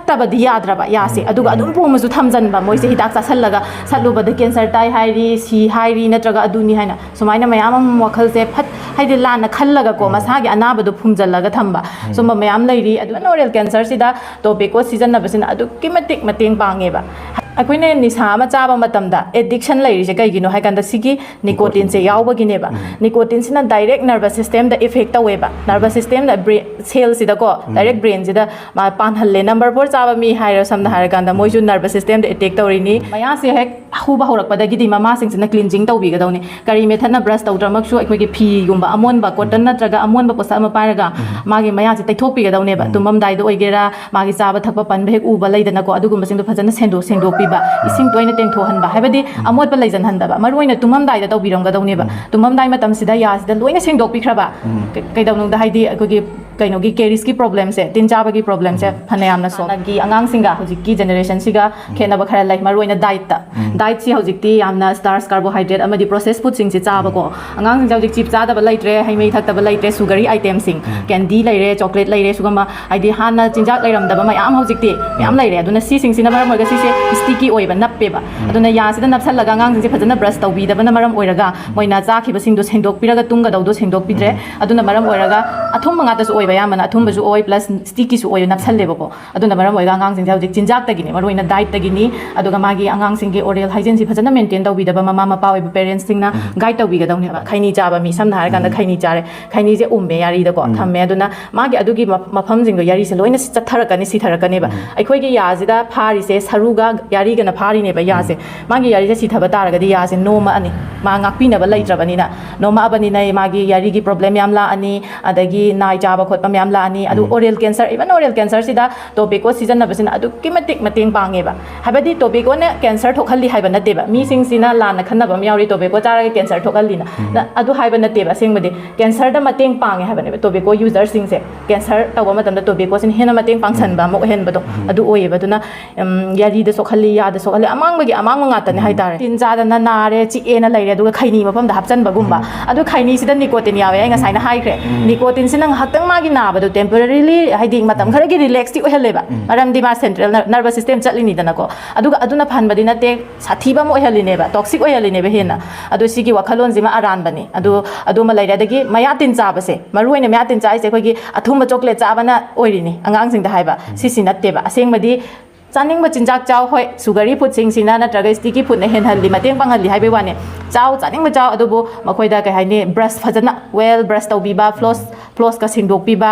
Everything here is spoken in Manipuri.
ꯐꯠꯇꯕꯗꯤ ꯌꯥꯗ꯭ꯔꯕ ꯌꯥꯁꯦ ꯑꯗꯨꯒ ꯑꯗꯨꯝ ꯄꯣꯝꯃꯁꯨ ꯊꯝꯖꯟꯕ ꯃꯣꯏꯁꯦ ꯍꯤꯗꯥꯛ ꯆꯥꯁꯜꯂꯒ ꯁꯠꯂꯨꯕꯗ ꯀꯦꯟꯁꯔ ꯇꯥꯏ ꯍꯥꯏꯔꯤ ꯁꯤ ꯍꯥꯏꯔꯤ ꯅꯠꯇ꯭ꯔꯒ ꯑꯗꯨꯅꯤ ꯍꯥꯏꯅ ꯁꯨꯃꯥꯏꯅ ꯃꯌꯥꯝ ꯑꯃ ꯋꯥꯈꯜꯁꯦ ꯍꯥꯏꯗꯤ ꯂꯥꯟꯅ ꯈꯜꯂꯒꯀꯣ ꯃꯁꯥꯒꯤ ꯑꯅꯥꯕꯗꯣ ꯐꯨꯝꯖꯜꯂꯒ ꯊꯝꯕ ꯁꯨꯝꯕ ꯃꯌꯥꯝ ꯂꯩꯔꯤ ꯑꯗꯨꯒ ꯑꯣꯔꯦꯜ ꯀꯦꯟꯁꯔꯁꯤꯗ ꯇꯣꯕꯦꯀꯣ ꯁꯤꯖꯤꯟꯅꯕꯁꯤꯅ ꯑꯗꯨꯛꯀꯤ ꯃꯇꯤꯛ ꯃꯇꯦꯡ ꯄꯥꯡꯉꯦꯕ ꯑꯩꯈꯣꯏꯅ ꯅꯤꯁꯥ ꯑꯃ ꯆꯥꯕ ꯃꯇꯝꯗ ꯑꯦꯗꯤꯛꯁꯟ ꯂꯩꯔꯤꯁꯦ ꯀꯩꯒꯤꯅꯣ ꯍꯥꯏ ꯀꯥꯟꯗ ꯁꯤꯒꯤ ꯅꯤꯀꯣꯇꯤꯟꯁꯦ ꯌꯥꯎꯕꯒꯤꯅꯦꯕ ꯅꯤꯀꯣꯇꯤꯟꯁꯤꯅ ꯗꯥꯏꯔꯦꯛ ꯅꯔꯚꯁ ꯁꯤꯁꯇꯦꯝꯗ ꯏꯐꯦꯛ ꯇꯧꯋꯦꯕ ꯅꯔꯚꯁ ꯁꯤꯁꯇꯦꯝꯗ ꯁꯦꯜꯁꯤꯗꯀꯣ ꯗꯥꯏꯔꯦꯛ ब्ꯔꯦꯟꯁꯤꯗ ꯄꯥꯟꯍꯜꯂꯦ ꯅꯝꯕꯔ 4 ꯆꯥꯕ ꯃꯤ ꯍꯥꯏꯔꯣ ꯁꯝꯅ ꯍꯥꯏꯔꯀꯥꯟꯗ ꯃꯣꯏꯁꯨ ꯅꯔꯚꯁ ꯁꯤꯁꯇꯦꯝꯗ ꯑꯦꯇꯦꯛ ꯇꯧꯔꯤꯅꯤ ꯃꯌꯥꯁꯦ ꯍꯦꯛ ꯍꯧꯕ ꯍꯧꯔꯛꯄꯗꯒꯤꯗꯤ ꯃꯃꯥꯁꯤꯡꯁꯤꯅ ꯀ꯭ꯂꯤꯟꯖꯤꯡ ꯇꯧꯕꯤꯒꯗꯧꯅꯤ ꯀꯔꯤ ꯃꯦꯊꯠꯅ ꯕ꯭ꯔꯁ ꯇꯧꯗ꯭ꯔꯃꯛꯁꯨ ꯑꯩꯈꯣꯏꯒꯤ ꯐꯤꯒꯨꯝꯕ ꯑꯃꯣꯟꯕ ꯀꯣꯇꯟ ꯅꯠꯇ꯭ꯔꯒ ꯑꯃꯣꯟꯕ ꯄꯣꯠꯁꯛ ꯑꯃ ꯄꯥꯏꯔꯒ ꯃꯥꯒꯤ ꯃꯌꯥꯁꯦ ꯇꯩꯊꯣꯛꯄꯤꯒꯗꯧꯅꯦꯕ ꯇꯨꯝꯃꯝꯗꯥꯏꯗ ꯑꯣꯏꯒꯦꯔꯥ ꯃꯥꯒꯤ ꯆꯥꯕ ꯊꯛꯄ ꯄꯟꯕ ꯍꯦꯛ ꯎꯕ ꯂꯩꯗꯅꯀꯣ ꯑꯗꯨꯒꯨꯝꯕꯁꯤꯡꯗꯣ ꯐꯖꯅ ꯁꯦꯡꯗꯣꯛꯄꯤꯕ ꯏꯁꯤꯡ ꯇꯣꯏꯅ ꯇꯦꯡꯊꯣꯛꯍꯟꯕ ꯍꯥꯏꯕꯗꯤ ꯑꯃꯣꯠꯄ ꯂꯩꯖꯟꯍꯟꯗꯕ ꯃꯔꯨꯑꯣꯏꯅ ꯇꯨꯝꯃꯝꯗꯥꯏꯗ ꯇꯧꯕꯤꯔꯝꯒꯗꯧꯅꯦꯕ ꯇꯨꯝꯃꯝꯗꯥꯏ ꯃꯇꯝꯁꯤꯗ ꯌꯥꯁꯤꯗ ꯂꯣꯏꯅ ꯁꯦꯡꯗꯣꯛꯄꯤꯈ꯭ꯔꯕ ꯀꯩꯗꯧꯅꯨꯡꯗ ꯍꯥꯏꯗꯤ ꯑꯩꯈꯣꯏꯒꯤ ꯀꯩꯅꯣꯒꯤ ꯀꯦꯔꯤꯁꯀꯤ ꯄ꯭ꯔꯣꯕ꯭ꯂꯦꯝꯁꯦ ꯇꯤꯟ ꯆꯥꯕꯒꯤ ꯄ꯭ꯔꯣꯕ꯭ꯂꯦꯝꯁꯦ ꯐꯅꯌꯥꯝꯅ ꯍꯥꯟꯅꯒꯤ ꯑꯉꯥꯡꯁꯤꯡꯒ ꯍꯧꯖꯤꯛꯀꯤ ꯖꯦꯅꯦꯔꯦꯁꯟꯁꯤꯒ ꯈꯦꯠꯅꯕ ꯈꯔ ꯂꯩ ꯃꯔꯨꯑꯣꯏꯅ ꯗꯥꯏꯠꯁꯤ ꯍꯧꯖꯤꯛꯇꯤ ꯌꯥꯝꯅ ꯁ꯭ꯇꯥꯔꯁ ꯀꯥꯔꯕꯣꯍꯥꯏꯗ꯭ꯔꯦꯠ ꯑꯃꯗꯤ ꯄ꯭ꯔꯣꯁꯦꯁ ꯐꯨꯗꯁꯤꯡꯁꯦ ꯆꯥꯕꯀꯣ ꯑꯉꯥꯡꯁꯤꯡꯁꯦ ꯍꯧꯖꯤꯛ ꯆꯤꯞ ꯆꯥꯗꯕ ꯂꯩꯇ꯭ꯔꯦ ꯍꯩ ꯃꯍꯤ ꯊꯛꯇꯕ ꯂꯩꯇ꯭ꯔꯦ ꯁꯨꯒꯔꯤ ꯑꯥꯏꯇꯦꯝꯁꯤꯡ ꯀꯦꯟꯗꯤ ꯂꯩꯔꯦ ꯆꯣꯀ꯭ꯂꯦꯠ ꯂꯩꯔꯦ ꯁꯤꯒꯨꯝꯕ ꯍꯥꯏꯗꯤ ꯍꯥꯟꯅ ꯆꯤꯟꯖꯥꯛ ꯂꯩꯔꯝꯗꯕ ꯃꯌꯥꯝ ꯍꯧꯖꯤꯛꯇꯤ ꯃꯌꯥꯝ ꯂꯩꯔꯦ ꯑꯗꯨꯅ ꯁꯤꯁꯤꯡꯁꯤꯅ ꯃꯔꯝ ꯑꯣꯏꯔꯒ ꯁꯤꯁꯦ ꯁ꯭ꯇꯤꯀꯤ ꯑꯣꯏꯕ ꯅꯞꯄꯦꯕ ꯑꯗꯨꯅ ꯌꯥꯁꯤꯗ ꯅꯞꯁꯜꯂꯒ ꯑꯉꯥꯡꯁꯤꯡꯁꯦ ꯐꯖꯅ ꯕ꯭ꯔꯁ ꯇꯧꯕꯤꯗꯕꯅ ꯃꯔꯝ ꯑꯣꯏꯔꯒ ꯃꯣꯏꯅ ꯆꯥꯈꯤꯕꯁꯤꯡꯗꯣ ꯁꯦꯡꯗꯣꯛꯄꯤꯔꯒ ꯇꯨꯡꯒꯗꯧꯗꯣ ꯁꯦꯡꯗꯣꯛꯄꯤꯗ꯭ꯔꯦ ꯑꯗꯨꯅ ꯃꯔꯝ ꯑꯣꯏꯔꯒ ꯑꯊꯨꯝꯕ ꯉꯥꯛꯇꯁꯨ ꯑꯣꯏꯕ ꯑꯌꯥꯝꯕꯅ ꯑꯊꯨꯝꯕꯁꯨ ꯑꯣꯏ ꯄ꯭ꯂꯁ ꯁ꯭ꯇꯤꯀꯤꯁꯨ ꯑꯣꯏ ꯅꯞꯁꯜꯂꯦꯕꯀꯣ ꯑꯗꯨꯅ ꯃꯔꯝ ꯑꯣꯏꯔꯒ ꯑꯉꯥꯡꯁꯤꯡꯁꯦ ꯍꯧꯖꯤꯛ ꯆꯤꯟꯖꯥꯛꯇꯒꯤꯅꯤ ꯃꯔꯨꯑꯣꯏꯅ ꯗꯥꯏꯠꯇꯒꯤꯅꯤ ꯑꯗꯨꯒ ꯃꯥꯒꯤ ꯑꯉꯥꯡꯁꯤꯡꯒꯤ ꯑꯣꯔꯦꯜ ꯍꯥꯏꯖꯤꯟꯁꯤ ꯐꯖꯅ ꯃꯦꯟꯇꯦꯟ ꯇꯧꯕꯤꯗꯕ ꯃꯃꯥ ꯃꯄꯥ ꯑꯣꯏꯕ ꯄꯦꯔꯦꯟꯁꯁꯤꯡꯅ ꯒꯥꯏꯗ ꯇꯧꯕꯤꯒꯗꯧꯅꯦꯕ ꯈꯩꯅꯤ ꯆꯥꯕ ꯃꯤ ꯁꯝꯅ ꯍꯥꯏꯔꯀꯥꯟꯗ ꯈꯩꯅꯤ ꯆꯥꯔꯦ ꯈꯩꯅꯤꯁꯦ ꯎꯝꯃꯦ ꯌꯥꯔꯤꯗꯀꯣ ꯊꯝꯃꯦ ꯑꯗꯨꯅ ꯃꯥꯒꯤ ꯑꯗꯨꯒꯤ ꯃꯐꯝꯁꯤꯡꯗꯣ ꯌꯥꯔꯤꯁꯦ ꯂꯣꯏꯅ ꯆꯠꯊꯔꯛꯀꯅꯤ ꯁꯤꯊꯔꯛꯀꯅꯦꯕ ꯑꯩꯈꯣꯏꯒꯤ ꯌꯥꯁꯤꯗ ꯐꯥꯔꯤꯁꯦ ꯁꯔꯨꯒ ꯌꯥꯔꯤꯒꯅ ꯐꯥꯔꯤꯅꯦꯕ ꯌꯥꯁꯦ ꯃꯥꯒꯤ ꯌꯥꯔꯤꯁꯦ ꯁꯤꯊꯕ ꯇꯥꯔꯒꯗꯤ ꯌꯥꯁꯦ ꯅꯣꯝꯃꯛꯑꯅꯤ ꯃꯥ ꯉꯥꯛꯄꯤꯅꯕ ꯂꯩꯇ꯭ꯔꯕꯅꯤꯅ ꯅꯣꯝꯃꯛꯑꯕꯅꯤꯅ ꯃꯥꯒꯤ ꯌꯥꯔꯤꯒꯤ ꯄ꯭ꯔꯣꯕ꯭ꯂꯦꯝ ꯌꯥꯝ ꯂꯥꯛꯑꯅꯤ ꯑꯗꯒꯤ ꯅꯥꯏ ꯆꯥꯕ ꯈꯣꯠꯄ ꯃꯌꯥꯝ ꯂꯥꯛꯑꯅꯤ ꯑꯗꯨ ꯑꯣꯔꯦꯜ ꯀꯦꯟꯁꯔ ꯏꯚꯟ ꯑꯣꯔꯦꯜ ꯀꯦꯟꯁꯔꯁꯤꯗ ꯇꯣꯕꯦꯀꯣ ꯁꯤꯖꯤꯟꯅꯕꯁꯤꯅ ꯑꯗꯨꯛꯀꯤ ꯃꯇꯤꯛ ꯃꯇꯦꯡ ꯄꯥꯡꯉꯦꯕ ꯍꯥꯏꯕꯗꯤ ꯇꯣꯕꯦꯀꯣꯅ ꯀꯦꯟꯁꯔ ꯊꯣꯛꯍꯜꯂꯤ ꯍꯥꯏꯕ ꯅꯠꯇꯦꯕ ꯃꯤꯁꯤꯡꯁꯤꯅ ꯂꯥꯟꯅ ꯈꯟꯅꯕ ꯑꯃ ꯌꯥꯎꯔꯤ ꯇꯣꯕꯦꯀꯣ ꯆꯥꯔꯒ ꯀꯦꯟꯁꯔ ꯊꯣꯛꯍꯜꯂꯤꯅ ꯑꯗꯨ ꯍꯥꯏꯕ ꯅꯠꯇꯦꯕ ꯑꯁꯦꯡꯕꯗꯤ ꯀꯦꯟꯁꯔꯗ ꯃꯇꯦꯡ ꯄꯥꯡꯉꯦ ꯍꯥꯏꯕꯅꯦꯕ ꯇꯣꯕꯦꯀꯣ ꯌꯨꯖꯔꯁꯤꯡꯁꯦ ꯀꯦꯟꯁꯔ ꯇꯧꯕ ꯃꯇꯝꯗ ꯇꯣꯕꯦꯀꯣꯁꯤꯅ ꯍꯦꯟꯅ ꯃꯇꯦꯡ ꯄꯥꯡꯁꯟꯕ ꯑꯃ ꯑꯣꯏꯍꯟꯕꯗꯣ ꯑꯗꯨ ꯑꯣꯏꯌꯦꯕ ꯑꯗꯨꯅ ꯌꯥꯔꯤꯗ ꯁꯣꯛꯍꯜꯂꯤ ꯌꯥꯗ ꯁꯣꯛꯍꯜꯂꯤ ꯑꯃꯥꯡꯕꯒꯤ ꯑꯃꯥꯡꯕ ꯉꯥꯛꯇꯅꯦ ꯍꯥꯏꯇꯥꯔꯦ ꯇꯤꯟ ꯆꯥꯗꯅ ꯅꯥꯔꯦ ꯆꯤꯛꯑꯦꯅ ꯂꯩꯔꯦ ꯑꯗꯨꯒ ꯈꯩꯅꯤ ꯃꯐꯝꯗ ꯍꯥꯞꯆꯟꯕꯒꯨꯝꯕ ꯑꯗꯨ ꯈꯩꯅꯤꯁꯤꯗ ꯅꯤꯀꯣꯇꯤꯟ ꯌꯥꯎꯋꯦ ꯑꯩ ꯉꯁꯥꯏꯅ ꯍꯥꯏꯈ꯭ರೆ ꯅꯤꯀꯣꯇꯤꯟꯁꯤꯅ ꯉꯥꯏꯍꯥꯛꯇꯪ ꯃꯥꯒꯤ ꯅꯥꯕꯗꯣ ꯇꯦꯝꯄꯔꯔꯤꯂꯤ ꯍꯥꯏꯗꯤ ꯃꯇꯝ ꯈꯔꯒꯤ ꯔꯤꯂꯦꯛꯁꯇꯤ ꯑꯣꯏꯍꯜꯂꯦꯕ ꯃꯔꯝꯗꯤ ꯃꯥ ꯁꯦꯟꯇ꯭ꯔꯦꯜ ꯅꯔꯚꯁ ꯁꯤꯁꯇꯦꯝ ꯆꯠꯂꯤꯅꯤꯗꯅꯀോ ꯑꯗꯨꯒ ꯑꯗꯨꯅ ꯐꯍꯟꯕꯗꯤ ꯅꯠꯇꯦ ꯁꯥꯊꯤꯕ ꯑꯃ ꯑꯣꯏꯍꯜꯂꯤꯅꯦꯕ ꯇꯣꯛꯁꯤꯛ ꯑꯣꯏꯍꯜꯂꯤꯅꯦꯕ ꯍꯦꯟꯅ ꯑꯗꯨ ꯁꯤꯒꯤ ꯋꯥꯈꯜꯂꯣꯟꯁꯤꯃ ꯑꯔꯥꯟꯕꯅꯤ ꯑꯗꯨꯃ ꯂꯩꯔꯦ ꯑꯗꯒꯤ ꯃꯌꯥ ꯇꯤꯟ ꯆꯥꯕꯁꯦ ꯃꯔꯨꯑꯣꯏꯅ ꯃꯌꯥ ꯇꯤꯟ ꯆꯥꯏꯁꯦ ꯑꯩꯈꯣꯏꯒꯤ ꯑꯊꯨꯝꯕ ꯆꯣꯀ꯭ꯂꯦꯠ ꯆꯥꯕꯅ ꯑꯣꯏꯔꯤꯅꯤ ꯑꯉꯥꯡꯁꯤꯡꯗ ꯍꯥꯏꯕ ꯁꯤꯁꯤ ꯅꯠꯇꯦꯕ ꯑꯁꯦꯡꯕꯗꯤ ꯆꯥꯅꯤꯡꯕ ꯆꯤꯟꯖꯥꯛ ꯆꯥꯎ ꯍꯣꯏ ꯁꯨꯒꯔꯤ ꯐꯨꯗꯁꯤꯡꯁꯤꯅ ꯅꯠꯇ꯭ꯔꯒ ꯁ꯭ꯇꯤꯀꯤ ꯐꯨꯗꯅ ꯍꯦꯟꯍꯜꯂꯤ ꯃꯇꯦꯡ ꯄꯥꯡꯍꯜꯂꯤ ꯍꯥꯏꯕꯩ ꯋꯥꯅꯤ ꯆꯥꯎ ꯆꯥꯅꯤꯡꯕ ꯆꯥꯎ ꯑꯗꯨꯕꯨ ꯃꯈꯣꯏꯗ ꯀꯩ ꯍꯥꯏꯅꯤ ꯕ꯭ꯔꯁ ꯐꯖꯅ ꯕ꯭ꯔꯁ ꯇꯧꯕꯤꯕ ꯐ꯭ꯂꯣꯁꯀ ꯁꯦꯡꯗꯣꯛꯄꯤꯕ